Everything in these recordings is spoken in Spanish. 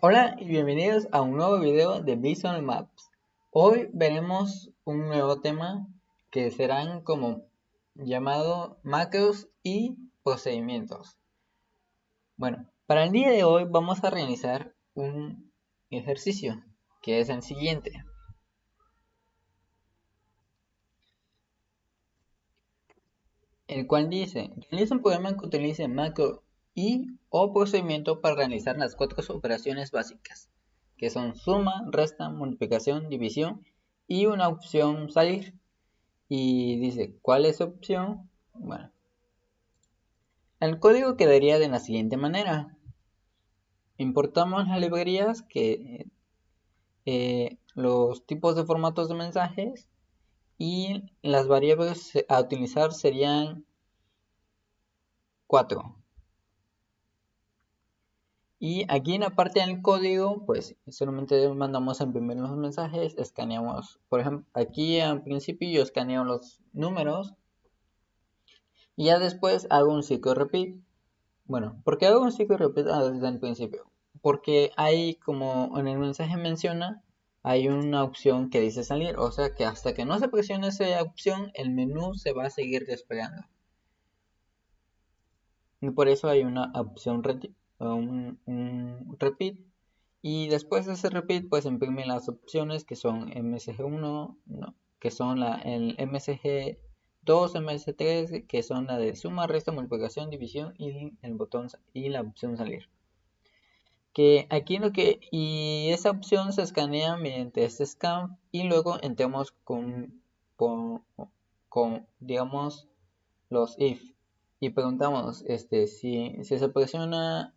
Hola y bienvenidos a un nuevo video de Visual Maps. Hoy veremos un nuevo tema que serán como llamado macros y procedimientos. Bueno, para el día de hoy vamos a realizar un ejercicio que es el siguiente, el cual dice: realiza un programa que utilice macro y o procedimiento para realizar las cuatro operaciones básicas, que son suma, resta, multiplicación, división y una opción salir. Y dice, ¿cuál es la opción? Bueno, el código quedaría de la siguiente manera. Importamos las librerías los tipos de formatos de mensajes, y las variables a utilizar serían 4. Y aquí en la parte del código, pues solamente mandamos a imprimir los mensajes, escaneamos, por ejemplo, aquí al principio yo escaneo los números y ya después hago un ciclo repeat. Bueno, ¿por qué hago un ciclo repeat desde el principio? Porque hay, como en el mensaje menciona, hay una opción que dice salir, o sea que hasta que no se presione esa opción, el menú se va a seguir desplegando. Y por eso hay una opción un repeat. Y después de ese repeat, pues imprime las opciones que son MSG1, no, que son el MSG2, MSG3, que son la de suma, resta, multiplicación, división y el botón y la opción salir. Que aquí y esa opción se escanea mediante este scan y luego entramos con digamos los if y preguntamos si se presiona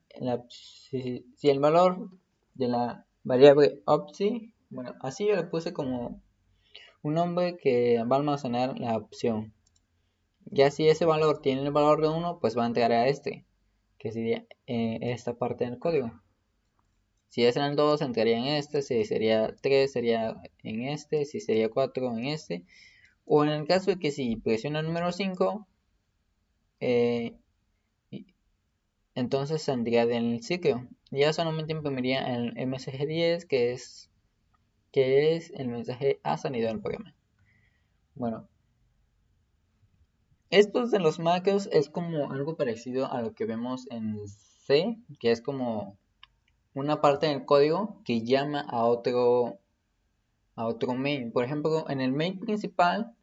si el valor de la variable opsi, bueno, así yo le puse como un nombre que va a almacenar la opción. Ya si ese valor tiene el valor de 1, pues va a entrar a que sería esta parte del código. Si es en el 2, entraría en si sería 3, sería en si sería 4, en o en el caso de que si presiona el número 5, eh, entonces saldría del ciclo. Ya solamente imprimiría el MSG10, que es el mensaje ha salido del programa. Bueno, estos de los macros es como algo parecido a lo que vemos en C, que es como una parte del código que llama a otro main. Por ejemplo, en el main principal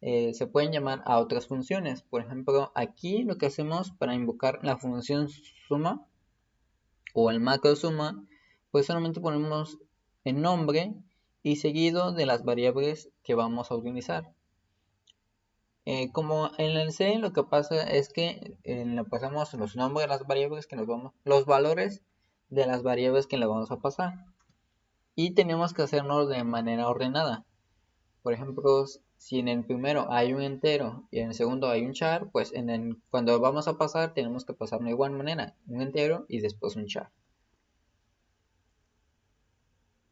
se pueden llamar a otras funciones. Por ejemplo, aquí lo que hacemos para invocar la función suma o el macro suma, pues solamente ponemos el nombre y seguido de las variables que vamos a utilizar. Como en el C, lo que pasa es que le pasamos los nombres de las variables los valores de las variables que le vamos a pasar, y tenemos que hacerlo de manera ordenada. Por ejemplo, si en el primero hay un entero y en el segundo hay un char, pues cuando vamos a pasar tenemos que pasarlo de igual manera, un entero y después un char.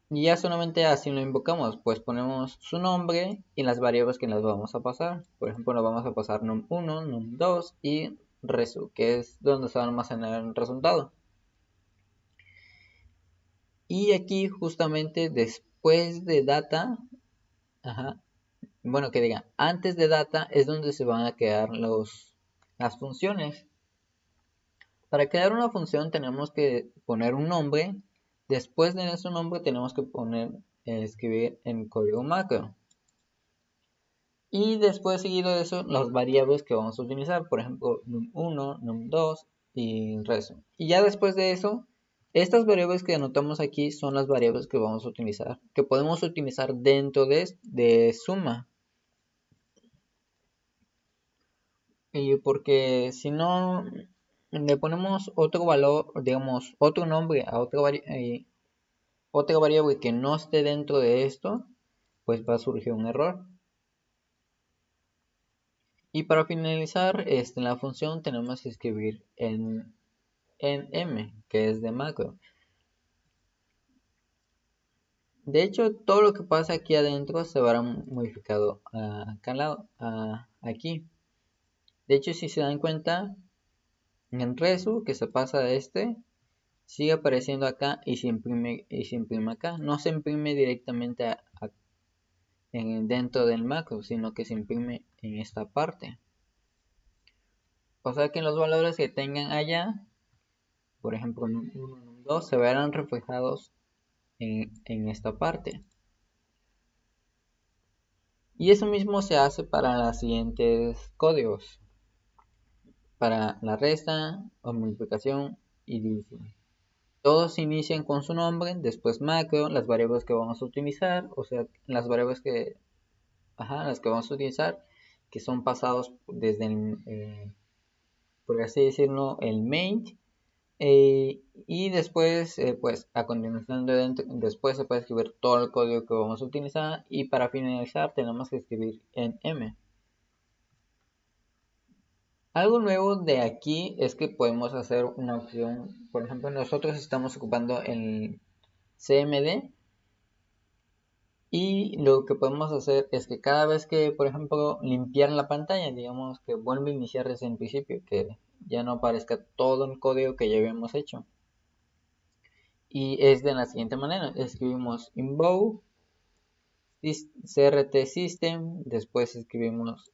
Y ya solamente así lo invocamos, pues ponemos su nombre y las variables que las vamos a pasar. Por ejemplo, nos vamos a pasar num1, num2 y resu, que es donde se va a almacenar el resultado. Y aquí justamente después de data, bueno, que diga, antes de data es donde se van a quedar las funciones. Para crear una función tenemos que poner un nombre. Después de ese nombre tenemos que escribir en código macro. Y después, seguido de eso, las variables que vamos a utilizar. Por ejemplo, num1, num2 y resto. Y ya después de eso, estas variables que anotamos aquí son las variables que vamos a utilizar, que podemos utilizar dentro de suma. Y porque si no le ponemos otro valor, digamos, otro nombre a otra variable que no esté dentro de esto, pues va a surgir un error. Y para finalizar la función tenemos que escribir en m, que es de macro. De hecho, todo lo que pasa aquí adentro se verá modificado acá al lado, aquí. De hecho, si se dan cuenta, en resu, que se pasa a sigue apareciendo acá y se imprime acá. No se imprime directamente dentro del macro, sino que se imprime en esta parte. O sea que los valores que tengan allá, por ejemplo en 1, en 2, se verán reflejados en esta parte. Y eso mismo se hace para los siguientes códigos. Para la resta o multiplicación y división. Todos inician con su nombre, después macro, las variables que vamos a utilizar, o sea, las variables las que vamos a utilizar, que son pasados desde por así decirlo, el main. Y después, pues a continuación después se puede escribir todo el código que vamos a utilizar, y para finalizar tenemos que escribir en M. Algo nuevo de aquí es que podemos hacer una opción. Por ejemplo, nosotros estamos ocupando el CMD, y lo que podemos hacer es que cada vez que, por ejemplo, limpiar la pantalla, digamos que vuelve a iniciar desde el principio, que ya no aparezca todo el código que ya habíamos hecho. Y es de la siguiente manera: escribimos invoke crt system, después escribimos,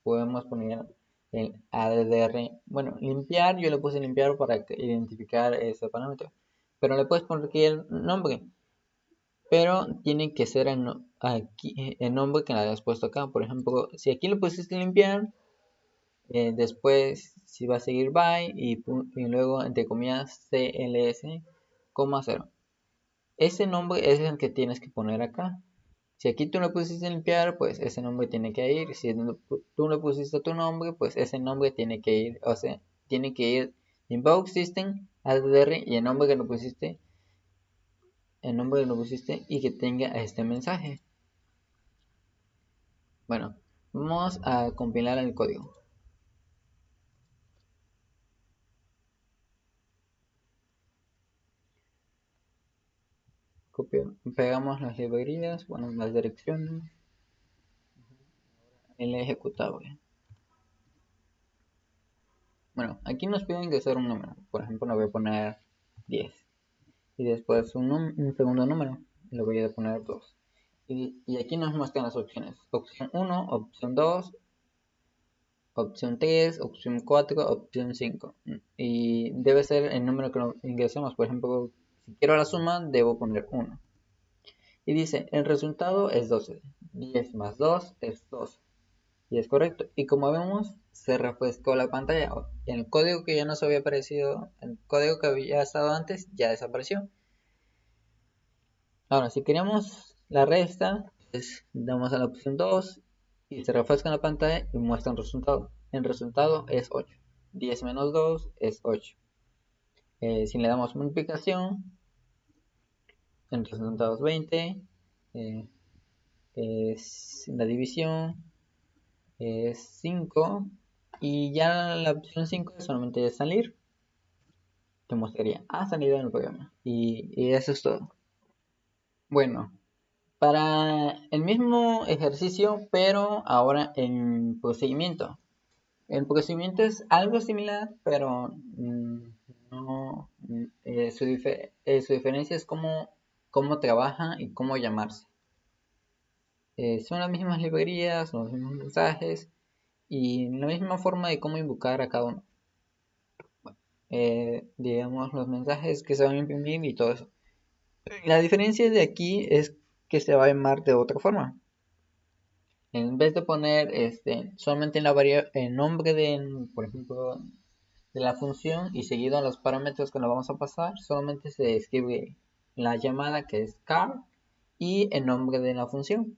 podemos poner el addr, bueno, limpiar, yo le puse limpiar para identificar ese parámetro, pero le puedes poner aquí el nombre, pero tiene que ser aquí el nombre que le hayas puesto acá. Por ejemplo, si aquí le pusiste limpiar, después si va a seguir by y luego entre comillas cls, 0. Ese nombre es el que tienes que poner acá. Si aquí tú le pusiste limpiar, pues ese nombre tiene que ir. Si tú le pusiste tu nombre, pues ese nombre tiene que ir. O sea, tiene que ir invoke system addr y el nombre que lo pusiste y que tenga este mensaje. Bueno, vamos a compilar el código. Pegamos las librerías, bueno, las direcciones, el ejecutable. Bueno, aquí nos piden que sea un número. Por ejemplo, le voy a poner 10. Y después un segundo número, le voy a poner 2. Y aquí nos muestran las opciones: opción 1, opción 2, opción 3, opción 4, opción 5. Y debe ser el número que ingresemos. Por ejemplo, si quiero la suma, debo poner 1. Y dice, el resultado es 12. 10 más 2 es 12. Y es correcto. Y como vemos, se refrescó la pantalla. El código que ya nos había aparecido, el código que había estado antes, ya desapareció. Ahora, si queremos la resta, pues damos a la opción 2 y se refresca en la pantalla y muestra un resultado. El resultado es 8. 10 menos 2 es 8. Si le damos multiplicación, el resultado es 20. La división es 5. Y ya la opción 5 es solamente salir. Te mostraría salida en el programa. Y eso es todo. Bueno, para el mismo ejercicio, pero ahora en procedimiento. El procedimiento es algo similar, pero no, su diferencia es cómo trabaja y cómo llamarse. Son las mismas librerías, los mismos mensajes y la misma forma de cómo invocar a cada uno. Digamos, los mensajes que se van a imprimir y todo eso. La diferencia de aquí es que se va a llamar de otra forma. En vez de poner solamente el nombre por ejemplo, de la función y seguido a los parámetros que le vamos a pasar, solamente se escribe la llamada, que es car, y el nombre de la función.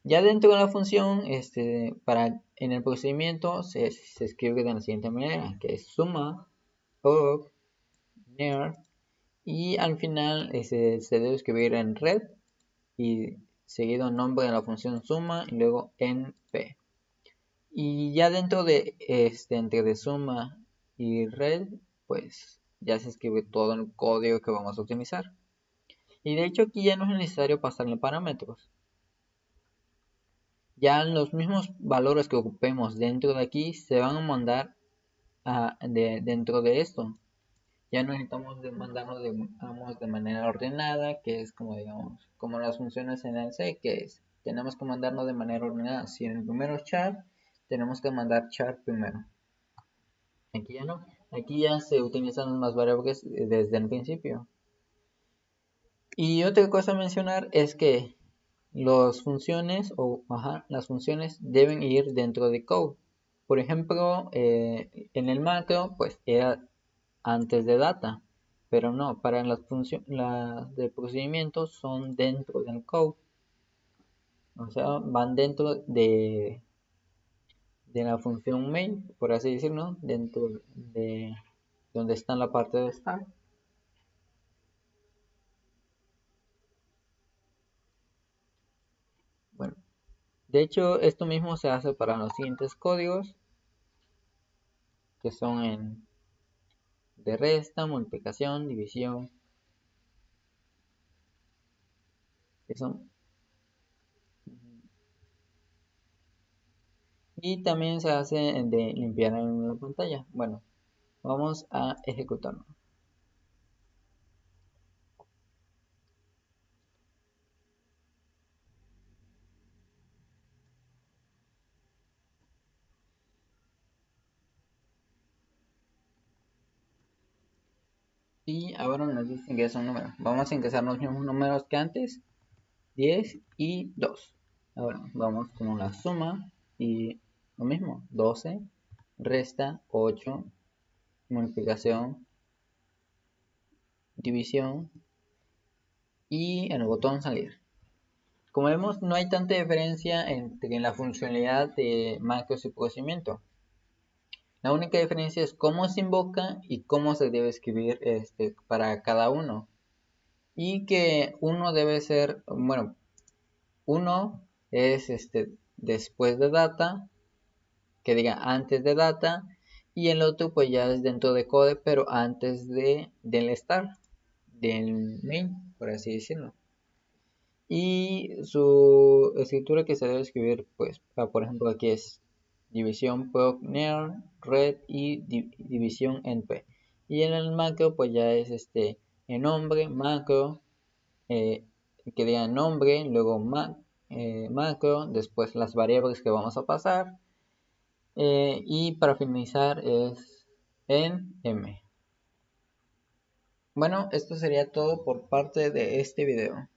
Ya dentro de la función, en el procedimiento se escribe de la siguiente manera, que es suma, of, near, y al final se debe escribir en red y seguido el nombre de la función suma y luego en p. Y ya dentro de entre de suma y red, pues ya se escribe todo el código que vamos a utilizar. Y de hecho aquí ya no es necesario pasarle parámetros. Ya los mismos valores que ocupemos dentro de aquí se van a mandar dentro de esto. Ya no necesitamos mandarnos de manera ordenada, que es como digamos, como las funciones en el C, que es, tenemos que mandarnos de manera ordenada. Si en el primero es char, tenemos que mandar char primero. Aquí ya no, aquí ya se utilizan más variables desde el principio. Y otra cosa a mencionar es que las funciones las funciones deben ir dentro de code. Por ejemplo, en el macro, pues era antes de data, pero no, para las funciones de procedimientos son dentro del code, o sea, van dentro de la función main, por así decirlo, dentro de donde está la parte de start. Bueno, de hecho, esto mismo se hace para los siguientes códigos, que son en de resta, multiplicación, división, que son, y también se hace de limpiar en la pantalla. Bueno, vamos a ejecutarlo. Y ahora nos dicen que es un número. Vamos a ingresar los mismos números que antes, 10 y 2. Ahora vamos con la suma y lo mismo, 12, resta, 8, multiplicación, división y el botón salir. Como vemos, no hay tanta diferencia entre la funcionalidad de macros y procesamiento. La única diferencia es cómo se invoca y cómo se debe escribir para cada uno. Y que uno debe ser, bueno, uno es después de data, que diga antes de data, y el otro pues ya es dentro de code, pero antes del start, del main, por así decirlo. Y su escritura que se debe escribir, pues, por ejemplo, aquí es división proc near red y división en p. Y en el macro, pues ya es el nombre, macro, eh, que diga nombre, luego macro, después las variables que vamos a pasar, y para finalizar es en m. Bueno, esto sería todo por parte de este video.